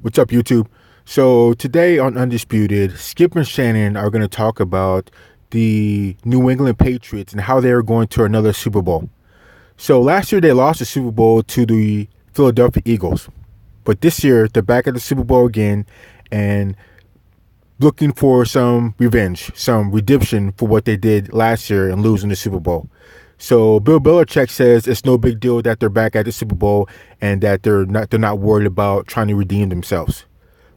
What's up, YouTube? So today on Undisputed, Skip and Shannon are going to talk about the New England Patriots and how they are going to another Super Bowl. So last year they lost the Super Bowl to the Philadelphia Eagles. But this year they're back at the Super Bowl again and looking for some revenge, some redemption for what they did last year and losing the Super Bowl. So Bill Belichick says it's no big deal that they're back at the Super Bowl and that they're not worried about trying to redeem themselves.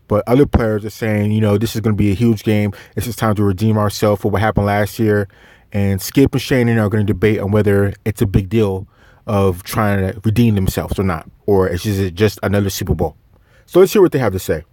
But other players are saying, this is going to be a huge game. This is time to redeem ourselves for what happened last year. And Skip and Shannon are going to debate on whether it's a big deal of trying to redeem themselves or not, or is it just another Super Bowl. So let's hear what they have to say.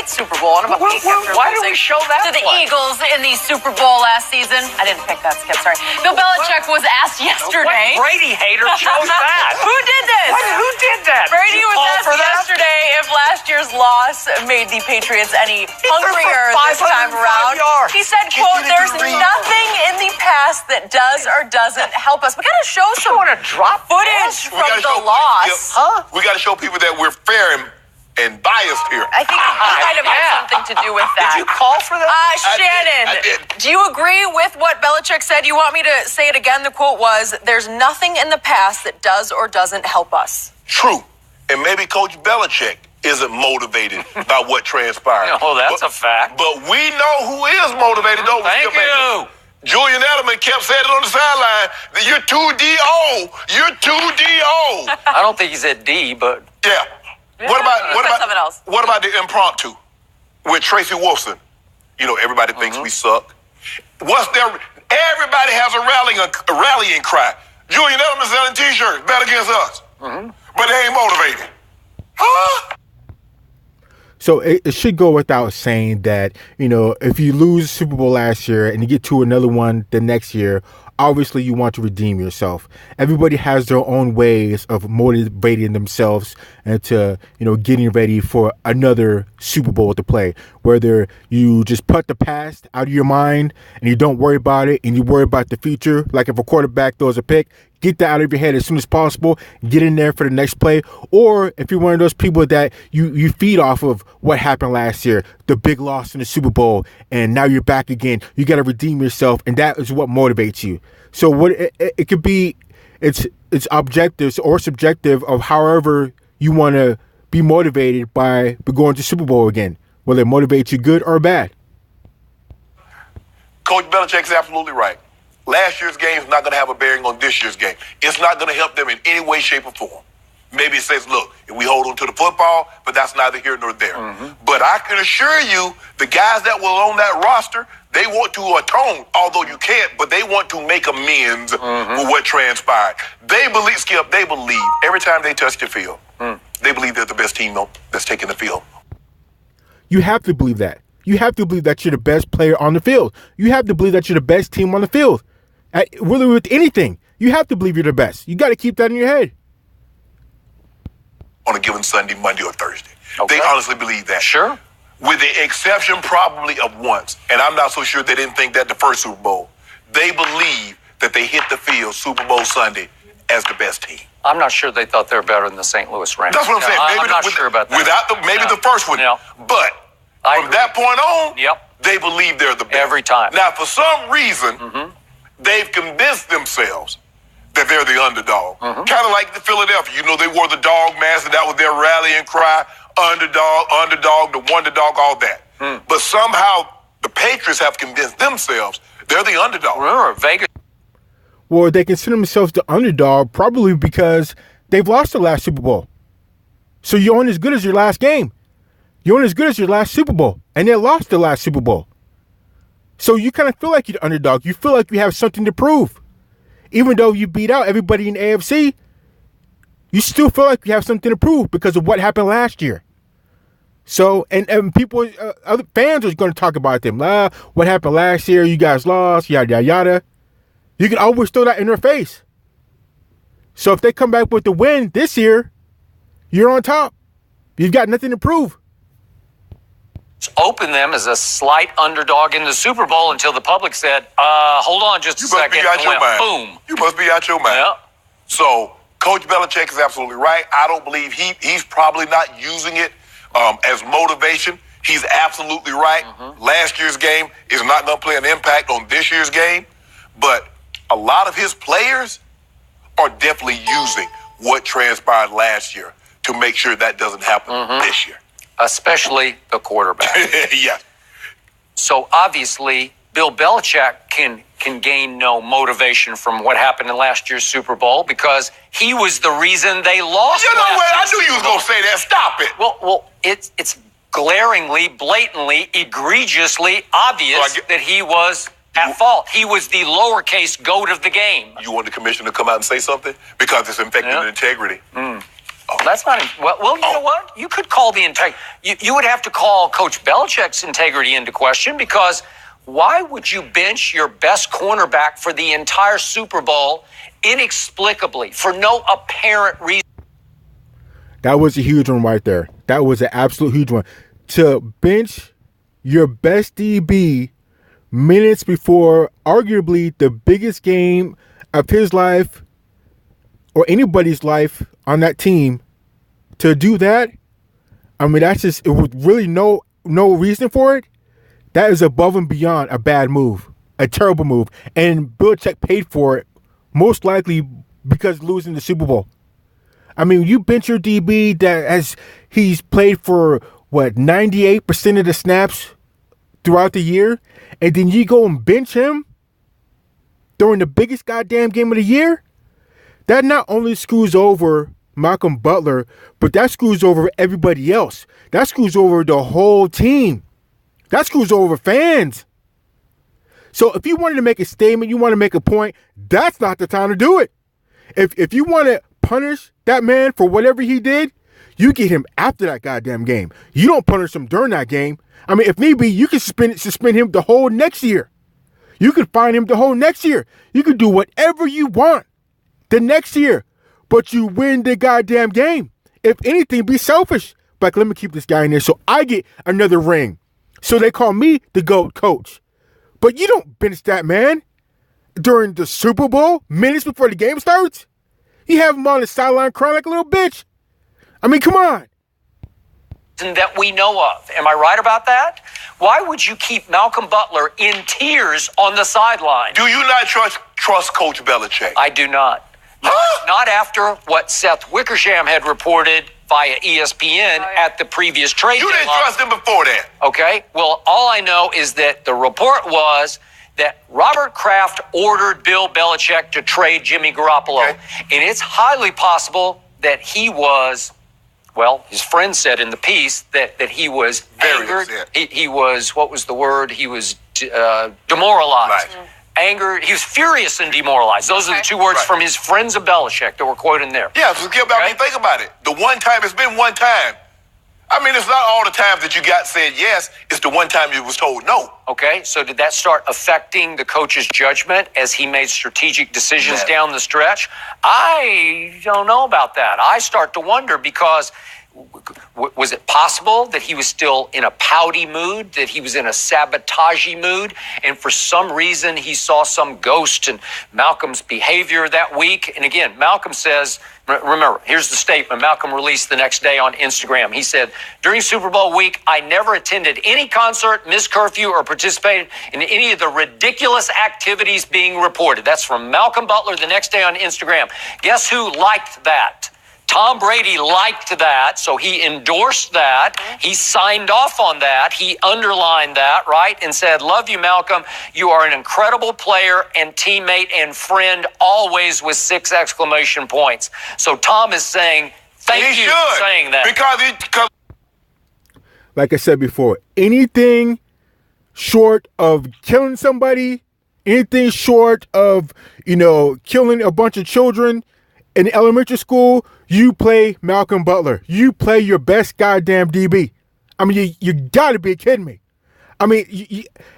Super Bowl. And Why do we show that to the Eagles in the Super Bowl last season? I didn't pick that, Skip. Sorry. Bill Belichick was asked yesterday. What Brady hater chose that? Who did this? Who did that? Brady was asked yesterday if last year's loss made the Patriots any hungrier this time around. He said, quote, "There's nothing in the past that does or doesn't help us." We got to show some footage from the loss. We got to show people that we're fair and biased here. I think it might have had something to do with that. Did you call for that? Shannon, I did. do you agree with what Belichick said? You want me to say it again? The quote was, "There's nothing in the past that does or doesn't help us." True. And maybe Coach Belichick isn't motivated by what transpired. Oh, that's a fact. But we know who is motivated, don't we? Thank you. Julian Edelman kept saying it on the sideline that you're too D.O. You're too D.O. I don't think he said D, but... Yeah. What about something else? What about the impromptu with Tracy Wolfson? Everybody thinks we suck. Everybody has a rallying cry. Julian Edelman selling T-shirts, bet against us. But they ain't motivated. Huh? So it should go without saying that, if you lose the Super Bowl last year and you get to another one the next year, obviously you want to redeem yourself. Everybody has their own ways of motivating themselves into, getting ready for another Super Bowl to play. Whether you just put the past out of your mind and you don't worry about it and you worry about the future, like if a quarterback throws a pick, get that out of your head as soon as possible, get in there for the next play. Or if you're one of those people that you feed off of what happened last year, the big loss in the Super Bowl, and now you're back again, you got to redeem yourself, and that is what motivates you. So what it could be, it's objective or subjective of however you want to be motivated by going to Super Bowl again, whether it motivates you good or bad. Coach Belichick's absolutely right. Last year's game is not going to have a bearing on this year's game. It's not going to help them in any way, shape, or form. Maybe it says, look, if we hold on to the football, but that's neither here nor there. But I can assure you, the guys that were on that roster, they want to atone, although you can't, but they want to make amends for what transpired. They believe, Skip, every time they touch the field, they believe they're the best team that's taking the field. You have to believe that. You have to believe that you're the best player on the field. You have to believe that you're the best team on the field. Really, with anything, you have to believe you're the best. You got to keep that in your head. On a given Sunday, Monday, or Thursday. Okay. They honestly believe that. Sure. With the exception probably of once, and I'm not so sure they didn't think that the first Super Bowl. They believe that they hit the field Super Bowl Sunday as the best team. I'm not sure they thought they were better than the St. Louis Rams. That's what I'm saying. I'm not sure about that. Without the first one. Yeah. But from that point on, they believe they're the best. Every time. Now, for some reason, they've convinced themselves that they're the underdog. Kind of like the Philadelphia. They wore the dog mask, and that was their rallying cry. Underdog, the wonder dog, all that. But somehow the Patriots have convinced themselves they're the underdog. Remember, Vegas. Well, they consider themselves the underdog probably because they've lost the last Super Bowl. So you're only as good as your last game. You're only as good as your last Super Bowl. And they lost the last Super Bowl. So you kind of feel like you're the underdog. You feel like you have something to prove. Even though you beat out everybody in the AFC, you still feel like you have something to prove because of what happened last year. So, and people, other fans are going to talk about them. What happened last year? You guys lost, yada, yada, yada. You can always throw that in their face. So if they come back with the win this year, you're on top. You've got nothing to prove. Open them as a slight underdog in the Super Bowl until the public said, hold on just a second. You must be out your mind. Boom. You must be out your mind. Yeah. So Coach Belichick is absolutely right. I don't believe he's probably not using it As motivation, he's absolutely right. Last year's game is not going to play an impact on this year's game, but a lot of his players are definitely using what transpired last year to make sure that doesn't happen this year. Especially the quarterback. Yeah. So obviously, Bill Belichick can gain no motivation from what happened in last year's Super Bowl because he was the reason they lost. You know last what? I year's knew you was going to say that. Stop it. Well, it's glaringly, blatantly, egregiously obvious that he was at fault. He was the lowercase goat of the game. You want the commissioner to come out and say something? Because it's infecting the integrity. That's not. Well, you know what? You could call the integrity. You would have to call Coach Belichick's integrity into question because why would you bench your best cornerback for the entire Super Bowl inexplicably for no apparent reason? That was a huge one right there. That was an absolute huge one. To bench your best DB minutes before arguably the biggest game of his life or anybody's life on that team, to do that, I mean, that's just, it was really no reason for it. That is above and beyond a bad move, a terrible move. And Belichick paid for it, most likely because losing the Super Bowl. I mean, you bench your DB he's played for, 98% of the snaps throughout the year, and then you go and bench him during the biggest goddamn game of the year? That not only screws over Malcolm Butler, but that screws over everybody else. That screws over the whole team. That screws over fans. So if you wanted to make a statement, you want to make a point, that's not the time to do it. If you want to punish that man for whatever he did, you get him after that goddamn game. You don't punish him during that game. I mean, if need be, you can suspend him the whole next year. You could fine him the whole next year. You could do whatever you want the next year, but you win the goddamn game. If anything, be selfish. Like, let me keep this guy in there so I get another ring. So they call me the GOAT coach. But you don't bench that man during the Super Bowl, minutes before the game starts. You have him on the sideline crying like a little bitch. I mean, come on. That we know of. Am I right about that? Why would you keep Malcolm Butler in tears on the sideline? Do you not trust Coach Belichick? I do not. Not after what Seth Wickersham had reported via ESPN at the previous trade You deadline. didn't trust him before that. Okay. Well, all I know is that the report was that Robert Kraft ordered Bill Belichick to trade Jimmy Garoppolo. Okay. And it's highly possible that he was, well, his friend said in the piece that he was Very angered. upset. He was, what was the word? He was demoralized. Right. Angered. He was furious and demoralized. Those are the two words from his friends of Belichick that were quoted there. Yeah, so think about it. The one time, it's been one time. I mean, it's not all the times that you got said yes. It's the one time you was told no. Okay, so did that start affecting the coach's judgment as he made strategic decisions down the stretch? I don't know about that. I start to wonder because was it possible that he was still in a pouty mood, that he was in a sabotagey mood, and for some reason he saw some ghost in Malcolm's behavior that week? And again, Malcolm says, remember, here's the statement Malcolm released the next day on Instagram. He said, during Super Bowl week, I never attended any concert, missed curfew, or participated in any of the ridiculous activities being reported. That's from Malcolm Butler the next day on Instagram. Guess who liked that? Tom Brady liked that, so he endorsed that. He signed off on that. He underlined that, right, and said, love you, Malcolm. You are an incredible player and teammate and friend, always with 6 exclamation points. So Tom is saying, thank you for saying that. Because like I said before, anything short of killing somebody, anything short of, killing a bunch of children in elementary school, you play Malcolm Butler. You play your best goddamn DB. I mean, you got to be kidding me. I mean,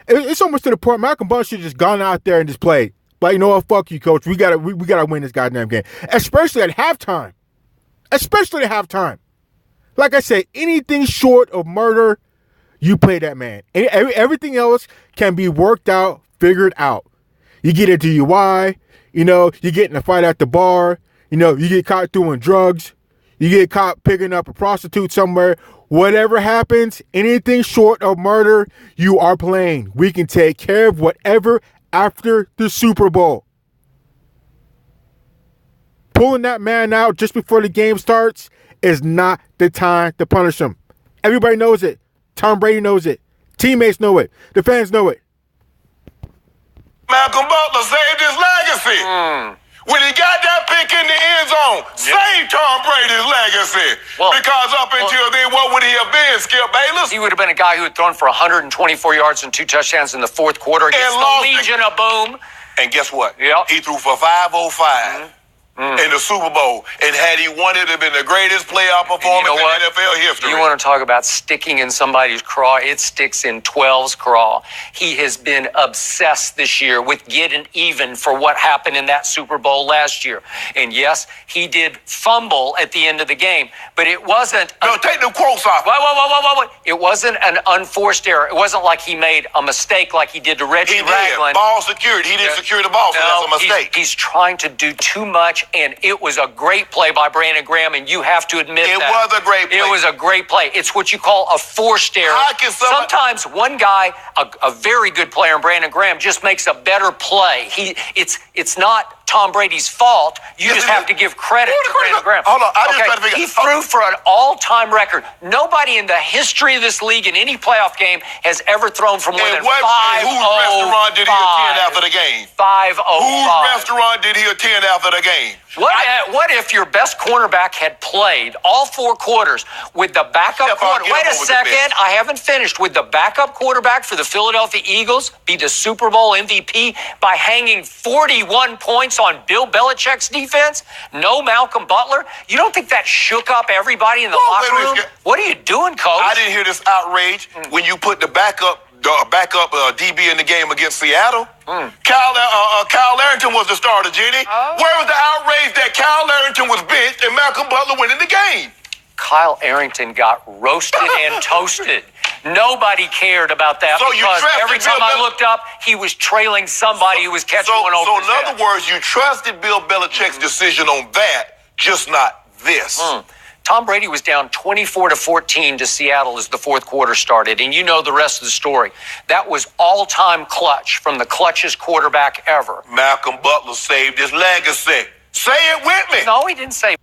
it's almost to the point Malcolm Butler should have just gone out there and just played. Like, you know what, fuck you, coach. We gotta win this goddamn game. Especially at halftime. Like I said, anything short of murder, you play that man. Everything else can be worked out, figured out. You get a DUI, you get in a fight at the bar, you get caught doing drugs, you get caught picking up a prostitute somewhere, whatever happens, anything short of murder, you are playing. We can take care of whatever after the Super Bowl. Pulling that man out just before the game starts is not the time to punish him. Everybody knows it. Tom Brady knows it. Teammates know it. The fans know it. Malcolm Butler saved his legacy. When he got that pick in the end zone, saved Tom Brady's legacy. Because up until then, what would he have been, Skip Bayless? He would have been a guy who had thrown for 124 yards and 2 touchdowns in the fourth quarter against the Legion of Boom. And guess what? Yep. He threw for 505. In the Super Bowl, and had he won it, it'd been the greatest playoff performance in NFL history. You want to talk about sticking in somebody's craw? It sticks in 12's craw. He has been obsessed this year with getting even for what happened in that Super Bowl last year. And yes, he did fumble at the end of the game, but it wasn't. No, take the quotes off. Wait. It wasn't an unforced error. It wasn't like he made a mistake like he did to Reggie Ragland. Ball secured. He didn't secure the ball, so that's a mistake. He's trying to do too much. And it was a great play by Brandon Graham, and you have to admit it was a great play. It was a great play. It's what you call a forced error. Sometimes one guy, a very good player in Brandon Graham, just makes a better play. It's not Tom Brady's fault. You just have to give credit to Brandon Graham. Hold on, I just trying to figure. He threw for an all-time record. Nobody in the history of this league in any playoff game has ever thrown for more than 505. Whose restaurant did he attend after the game? 505. Whose restaurant did he attend after the game? What if your best cornerback had played all 4 quarters with the backup quarterback? Wait a second, I haven't finished. With the backup quarterback for the Philadelphia Eagles be the Super Bowl MVP by hanging 41 points on Bill Belichick's defense? No Malcolm Butler? You don't think that shook up everybody in the locker room? What are you doing, Coach? I didn't hear this outrage when you put the backup DB in the game against Seattle. Kyle Arrington was the starter, Jenny. Where was the outrage that Kyle Arrington was benched and Malcolm Butler went in the game? Kyle Arrington got roasted and toasted. Nobody cared about that because every time I looked up, he was trailing somebody who was catching one over his head. So in other words, you trusted Bill Belichick's decision on that, just not this. Tom Brady was down 24-14 to Seattle as the fourth quarter started, and you know the rest of the story. That was all-time clutch from the clutchest quarterback ever. Malcolm Butler saved his legacy. Say it with me. No, he didn't say.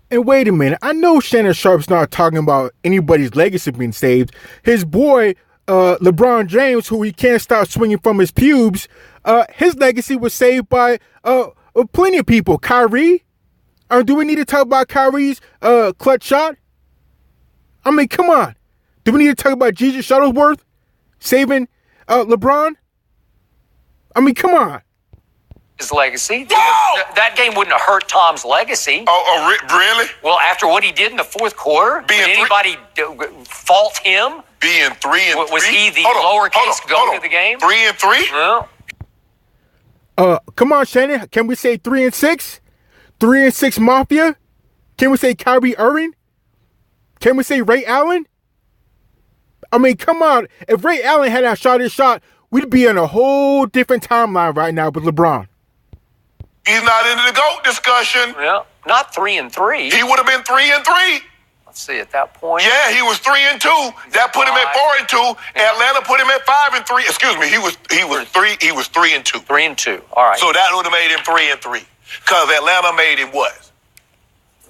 And wait a minute, I know Shannon Sharp's not talking about anybody's legacy being saved. His boy, LeBron James, who he can't stop swinging from his pubes, his legacy was saved by plenty of people. Kyrie. Do we need to talk about Kyrie's clutch shot? I mean, come on. Do we need to talk about Jesus Shuttlesworth saving LeBron? I mean, come on. His legacy. That game wouldn't have hurt Tom's legacy. Oh, really? Well, after what he did in the fourth quarter, did anybody fault him? Being 3-3. Was he the lowercase go to the game? 3-3? Well. Come on, Shannon. Can we say 3-6? 3-6 Mafia? Can we say Kyrie Irving? Can we say Ray Allen? I mean, come on. If Ray Allen had his shot, we'd be in a whole different timeline right now with LeBron. He's not into the GOAT discussion. Yeah, not 3-3. He would have been 3-3. Let's see, at that point. Yeah, he was 3-2. That put him at 4-2. Atlanta put him at 5-3. Excuse me, he was 3-2. 3-2. All right. So that would have made him 3-3. Because Atlanta made him what?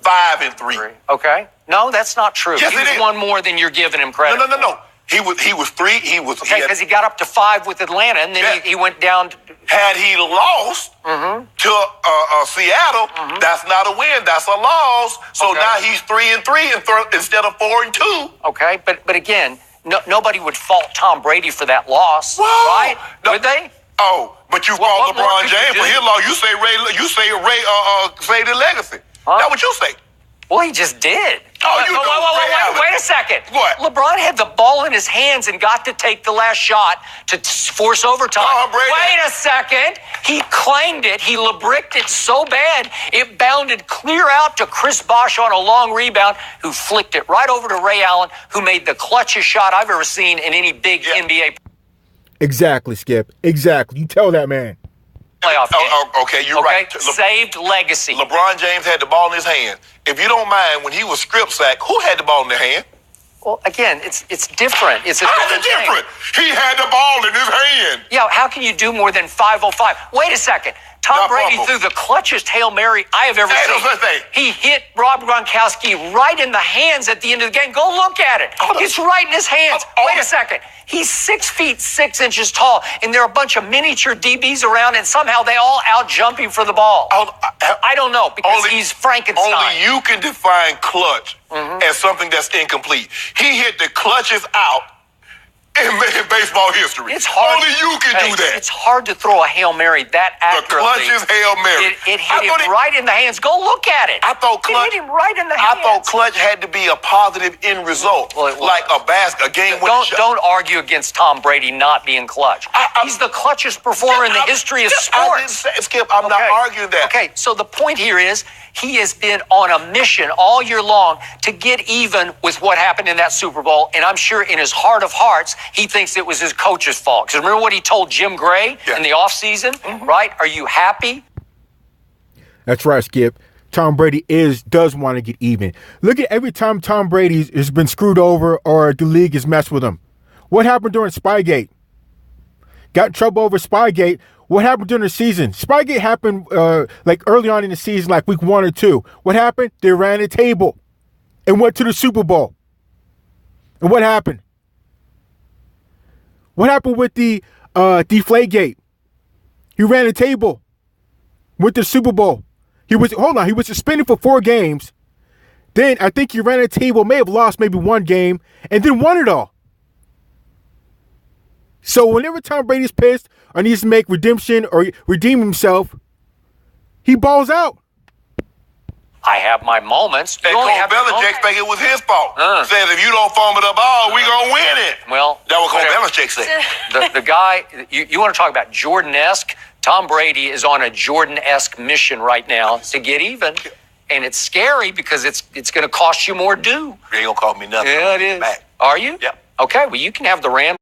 5-3. Okay. No, that's not true. Yes, he was one more than you're giving him credit. No. He was 3. Okay, because he got up to 5 with Atlanta, and then he went down. Had he lost to Seattle, that's not a win. That's a loss. So now he's 3-3 instead of 4-2. Okay, but again, nobody would fault Tom Brady for that loss, right? Would they? Oh, but you fault LeBron James for his loss. You say Ray saved his legacy. That's what you say. Well, he just did. Wait a second. What? LeBron had the ball in his hands and got to take the last shot to force overtime. Wait a second. He claimed it. He LeBricked it so bad, it bounded clear out to Chris Bosh on a long rebound, who flicked it right over to Ray Allen, who made the clutchest shot I've ever seen in any big NBA. Exactly, Skip. Exactly. You tell that man. playoff game. Okay, you're right. Saved legacy. LeBron James had the ball in his hand. If you don't mind, when he was strip sacked, who had the ball in their hand? Well, again, it's different. It's a different. He had the ball in his hand. Yeah, how can you do more than 505? Wait a second. Tom Brady threw the clutchest Hail Mary I have ever seen. He hit Rob Gronkowski right in the hands at the end of the game. Go look at it. It's right in his hands. Wait a second. He's 6 feet 6 inches tall, and there are a bunch of miniature DBs around, and somehow they all out-jump him for the ball. I don't know, because he's Frankenstein. Only you can define clutch as something that's incomplete. He hit the clutches out in baseball history. It's hard. Only you can do that. It's hard to throw a Hail Mary that accurately. The clutches Hail Mary. It hit him right in the hands. Go look at it. I thought clutch. It hit him right in the hands. I thought clutch had to be a positive end result, like a game-winning shot. Don't argue against Tom Brady not being clutch. He's the clutchest performer in the history of sports. Skip, I'm not arguing that. Okay, so the point here is he has been on a mission all year long to get even with what happened in that Super Bowl, and I'm sure in his heart of hearts, he thinks it was his coach's fault. Because remember what he told Jim Gray in the offseason, right? Are you happy? That's right, Skip. Tom Brady does want to get even. Look at every time Tom Brady has been screwed over or the league has messed with him. What happened during Spygate? Got in trouble over Spygate. What happened during the season? Spygate happened like early on in the season, like week 1 or 2. What happened? They ran the table and went to the Super Bowl. And what happened? What happened with the Deflategate? He ran the table with the Super Bowl. He was suspended for 4 games. Then I think he ran the table, may have lost maybe 1 game, and then won it all. So whenever Tom Brady's pissed or needs to make redemption or redeem himself, he balls out. I have my moments. And Coach Belichick think it was his fault. Said if you don't foam it up all, we gonna win it. Well, that was Coach Belichick said. The guy, you want to talk about Jordan-esque? Tom Brady is on a Jordan-esque mission right now to get even. And it's scary because it's going to cost you more due. It ain't gonna cost me nothing. Yeah, it is. Are you? Yeah. Okay, well, you can have the Rams.